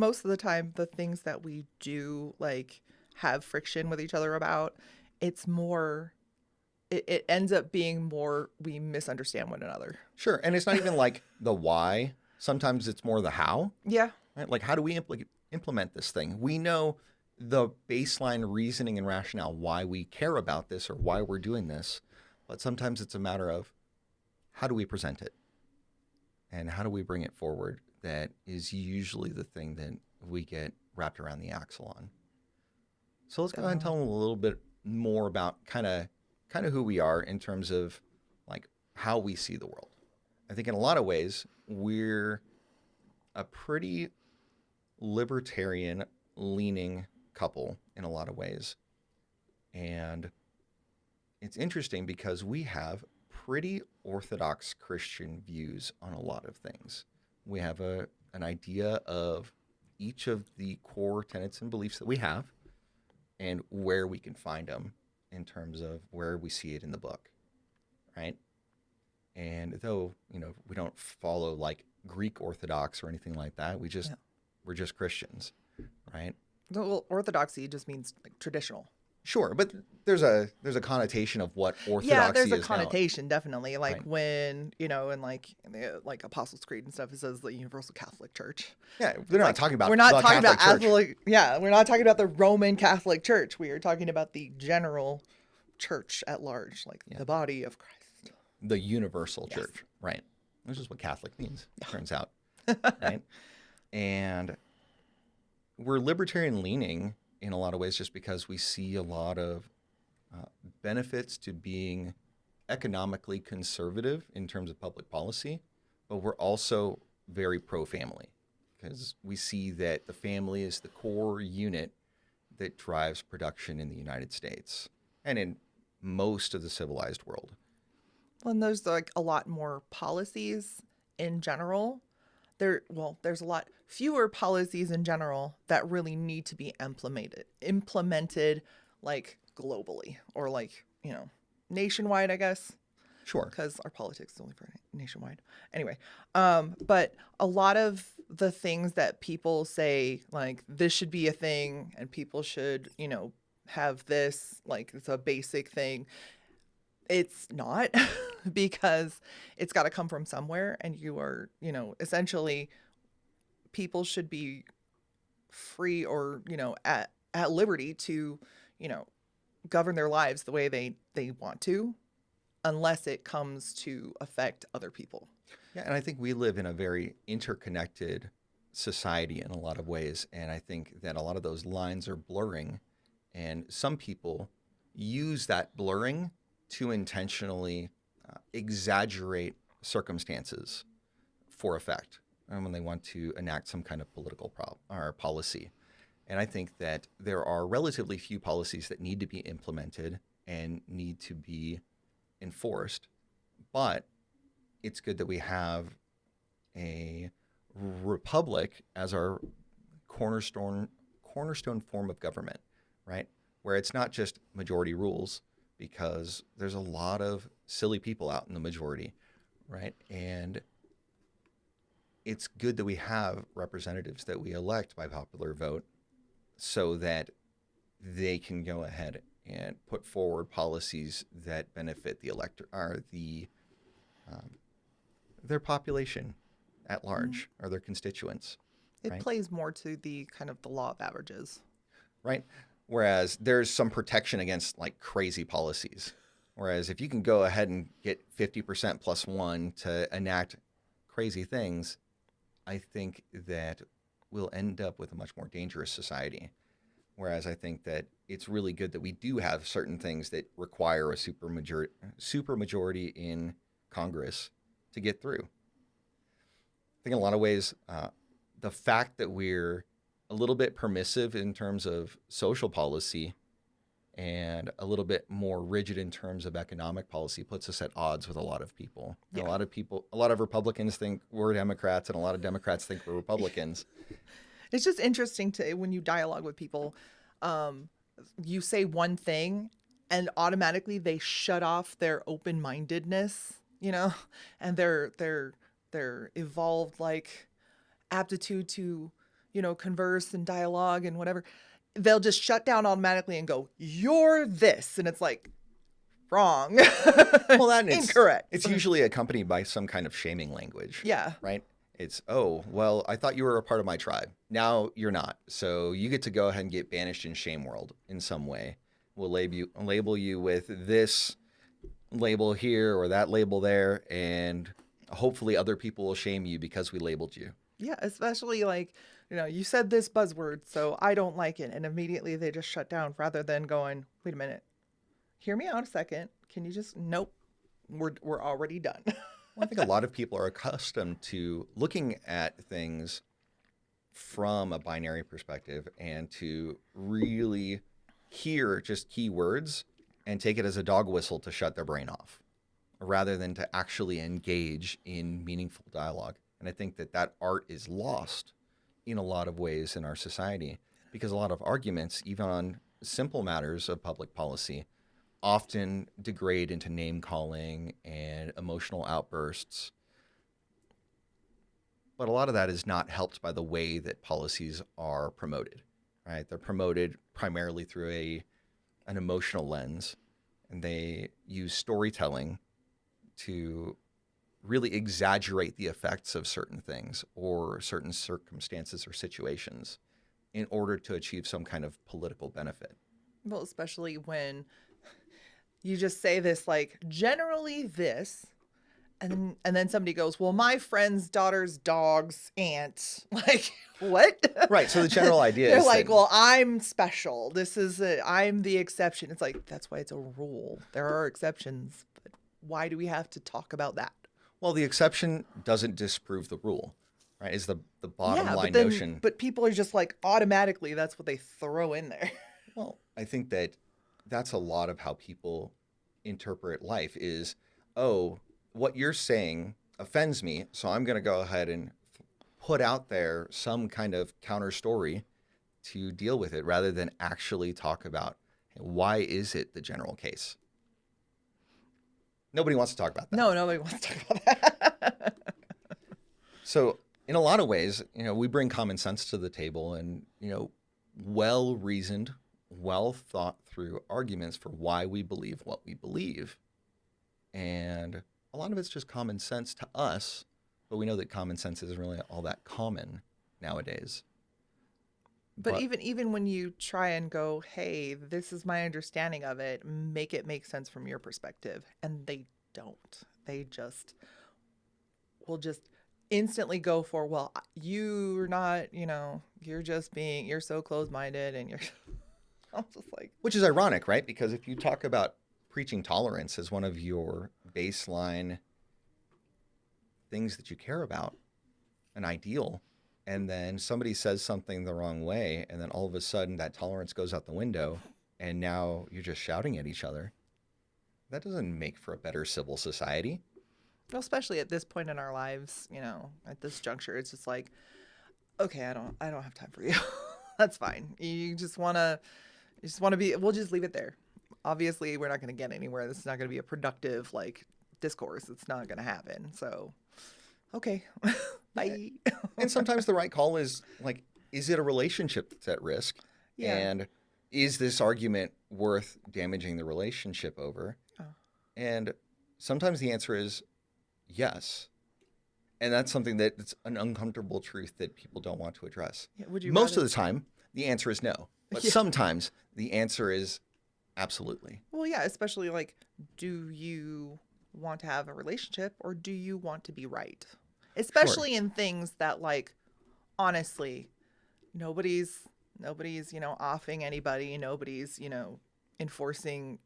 Most of the time, the things that we do like have friction with each other about, it's more, it ends up being more we misunderstand one another. Sure. And it's not even like the why. Sometimes it's more the how, Yeah. right? Like, how do we implement this thing? We know the baseline reasoning and rationale why we care about this or why we're doing this. But sometimes it's a matter of how do we present it and how do we bring it forward? That is usually the thing that we get wrapped around the axle on. So let's go ahead and tell them a little bit more about kind of who we are in terms of like how we see the world. I think in a lot of ways we're a pretty libertarian leaning couple in a lot of ways. And it's interesting because we have pretty orthodox Christian views on a lot of things. We have an idea of each of the core tenets and beliefs that we have and where we can find them in terms of where we see it in the book, right? And though, we don't follow like Greek Orthodox or anything like that, we're just Christians, right? Well, orthodoxy just means like traditional. Sure, but there's a connotation of what orthodoxy is. Yeah, there's a now. connotation, definitely. Like Right. when, in like Apostles' Creed and stuff, it says the Universal Catholic Church. Yeah, they're not talking about We're not the talking Catholic about Church. we're not talking about the Roman Catholic Church. We are talking about the general church at large, like the body of Christ. The universal church, right? Which is what Catholic means, turns out, right? And we're libertarian leaning in a lot of ways just because we see a lot of benefits to being economically conservative in terms of public policy, but we're also very pro-family because we see that the family is the core unit that drives production in the United States and in most of the civilized world. Well, and there's like a lot more policies in general. There's a lot fewer policies in general that really need to be implemented like globally or like, nationwide, I guess. Sure. Because our politics is only for nationwide. Anyway, but a lot of the things that people say, like this should be a thing and people should, have this, like it's a basic thing. It's not because it's got to come from somewhere. And you are, essentially people should be free or, at liberty to, govern their lives the way they want to, unless it comes to affect other people. Yeah, and I think we live in a very interconnected society in a lot of ways. And I think that a lot of those lines are blurring. And some people use that blurring to intentionally exaggerate circumstances for effect when they want to enact some kind of political or policy. And I think that there are relatively few policies that need to be implemented and need to be enforced, but it's good that we have a republic as our cornerstone form of government, right? Where it's not just majority rules, because there's a lot of silly people out in the majority, right? And it's good that we have representatives that we elect by popular vote so that they can go ahead and put forward policies that benefit the elector or their population at large or their constituents. It right? plays more to the kind of the law of averages. Right. Whereas there's some protection against like crazy policies. Whereas if you can go ahead and get 50% plus one to enact crazy things, I think that we'll end up with a much more dangerous society. Whereas I think that it's really good that we do have certain things that require a supermajority in Congress to get through. I think in a lot of ways, the fact that we're a little bit permissive in terms of social policy and a little bit more rigid in terms of economic policy puts us at odds with a lot of people. Yeah. A lot of Republicans think we're Democrats and a lot of Democrats think we're Republicans. It's just interesting when you dialogue with people, you say one thing and automatically they shut off their open-mindedness, and their evolved like aptitude to, converse and dialogue and whatever, they'll just shut down automatically and go, "You're this," and it's like, wrong. Well, that and Incorrect. it's usually accompanied by some kind of shaming language. Yeah. Right? It's, oh, well, I thought you were a part of my tribe. Now you're not. So you get to go ahead and get banished in shame world in some way. We'll label you with this label here or that label there, and hopefully other people will shame you because we labeled you. Yeah, especially like, you said this buzzword, so I don't like it. And immediately they just shut down rather than going, wait a minute, hear me out a second. Can you just, nope, we're already done. Well, I think a lot of people are accustomed to looking at things from a binary perspective and to really hear just keywords and take it as a dog whistle to shut their brain off rather than to actually engage in meaningful dialogue. And I think that art is lost in a lot of ways in our society because a lot of arguments, even on simple matters of public policy, often degrade into name calling and emotional outbursts. But a lot of that is not helped by the way that policies are promoted, right? They're promoted primarily through an emotional lens, and they use storytelling to really exaggerate the effects of certain things or certain circumstances or situations in order to achieve some kind of political benefit. Well, especially when you just say this, like, generally this, and then somebody goes, well, my friend's daughter's dog's aunt. Like, what? Right. So the general idea They're is like, that, well, I'm special. I'm the exception. It's like, that's why it's a rule. There are exceptions. But why do we have to talk about that? well, the exception doesn't disprove the rule, right? Is the bottom Yeah, line but notion. but people are just like, automatically, that's what they throw in there. Well, I think that's a lot of how people interpret life is, oh, what you're saying offends me, so I'm going to go ahead and put out there some kind of counter story to deal with it rather than actually talk about why is it the general case. Nobody wants to talk about that. No, nobody wants to talk about that. So in a lot of ways, we bring common sense to the table and, well-reasoned, well thought through arguments for why we believe what we believe. And a lot of it's just common sense to us, but we know that common sense isn't really all that common nowadays. But even when you try and go, hey, this is my understanding of it, make it make sense from your perspective. And they don't. They just will just instantly go for, well, you're not, you're so closed-minded and you're, I'm just like. Which is ironic, right? Because if you talk about preaching tolerance as one of your baseline things that you care about, an ideal, and then somebody says something the wrong way, and then all of a sudden that tolerance goes out the window, and now you're just shouting at each other. That doesn't make for a better civil society. Well, especially at this point in our lives, at this juncture, it's just like, okay, I don't have time for you. That's fine. You just want to be, we'll just leave it there. Obviously, we're not going to get anywhere. This is not going to be a productive, discourse. It's not going to happen. So, okay, bye. And sometimes the right call is is it a relationship that's at risk? Yeah. And is this argument worth damaging the relationship over? Oh. And sometimes the answer is yes. And that's something that's an uncomfortable truth that people don't want to address. Yeah, would you Most rather- of the time, the answer is no. But Yeah. sometimes the answer is absolutely. Well, yeah, especially do you want to have a relationship or do you want to be right? Especially in things that honestly, nobody's, offing anybody. Nobody's, enforcing,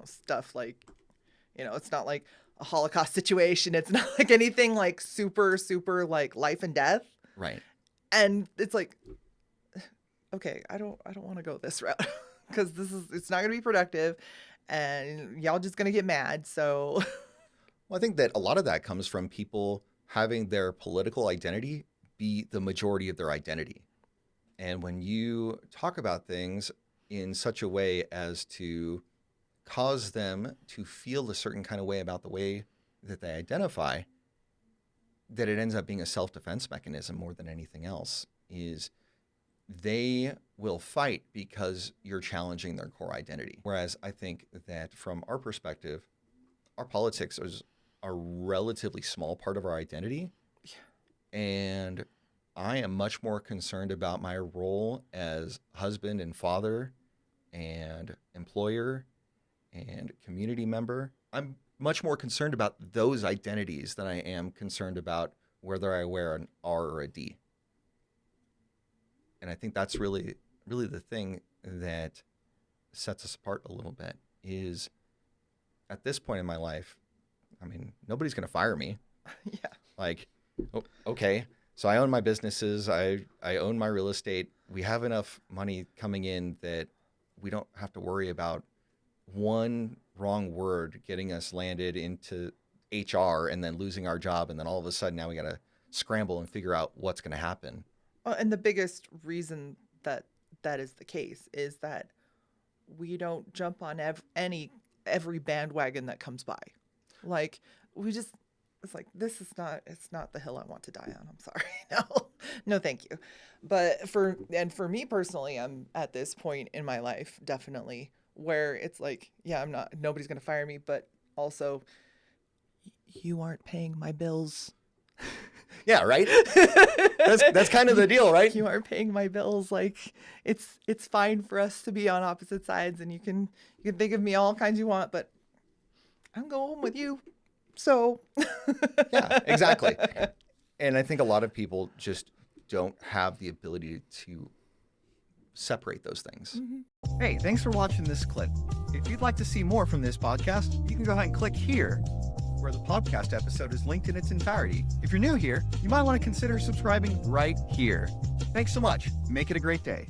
stuff it's not like a Holocaust situation. It's not like anything super, super life and death. Right. And it's like, okay, I don't want to go this route because it's not going to be productive and y'all just going to get mad. So, Well, I think that a lot of that comes from people having their political identity be the majority of their identity. And when you talk about things in such a way as to cause them to feel a certain kind of way about the way that they identify, that it ends up being a self-defense mechanism more than anything else, is they will fight because you're challenging their core identity. Whereas I think that from our perspective, our politics is a relatively small part of our identity. And I am much more concerned about my role as husband and father and employer and community member. I'm much more concerned about those identities than I am concerned about whether I wear an R or a D. And I think that's really the thing that sets us apart a little bit is at this point in my life, I mean, nobody's going to fire me. Yeah. Like, okay, so I own my businesses. I own my real estate. We have enough money coming in that we don't have to worry about one wrong word getting us landed into HR and then losing our job. And then all of a sudden now we got to scramble and figure out what's going to happen. And the biggest reason that that is the case is that we don't jump on every bandwagon that comes by. Like it's like, it's not the hill I want to die on. I'm sorry. No, thank you. But for me personally, I'm at this point in my life, definitely where it's like, yeah, nobody's going to fire me, but also you aren't paying my bills. Yeah, right? That's kind of the deal, right? You aren't paying my bills. Like it's fine for us to be on opposite sides, and you can think of me all kinds you want, but I'm going home with you. So yeah, exactly. And I think a lot of people just don't have the ability to separate those things. Mm-hmm. Hey, thanks for watching this clip. If you'd like to see more from this podcast, you can go ahead and click here, where the podcast episode is linked in its entirety. If you're new here, you might want to consider subscribing right here. Thanks so much. Make it a great day.